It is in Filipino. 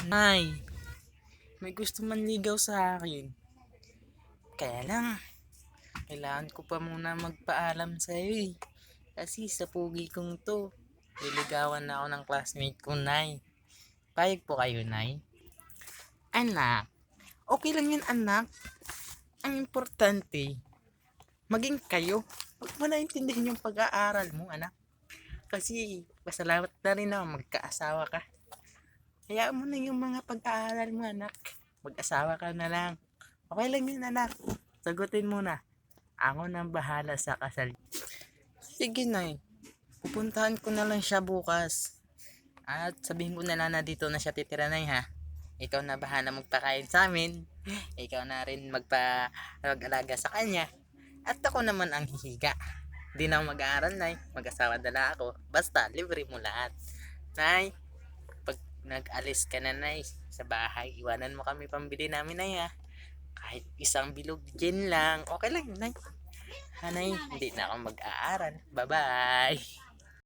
Nay, may gusto manligaw sa akin. Kaya lang, kailangan ko pa muna magpaalam sa'yo eh. Kasi sa pugi kong to, liligawan na ako ng classmate ko, Nay. Payag po kayo, Nay? Anak, okay lang yun, anak. Ang importante, maging kayo. Huwag mo na intindihin yung pag-aaral mo, anak. Kasi, pasalamat na rin ako magkaasawa ka. Hayaan mo na yung mga pag-aaral mo, anak. Mag-asawa ka na lang. Okay lang yun, anak. Sagutin mo na. Ako nang bahala sa kasal. Sige, Nay. Pupuntahan ko na lang siya bukas. At sabihin ko na lang na dito na siya titira, Nay, ha? Ikaw na bahala magpakain sa amin. Ikaw na rin mag-alaga sa kanya. At ako naman ang hihiga. Di na ako mag-aaral, Nay. Mag-asawa na ako. Basta, libre mo lahat. Nay, pag nag-alis ka na, Nay, sa bahay, iwanan mo kami pambili namin, Nay, ha? Kahit isang bilog gin lang, okay lang yun, Nay. Hanay, hindi na ako mag-aaral. Bye-bye!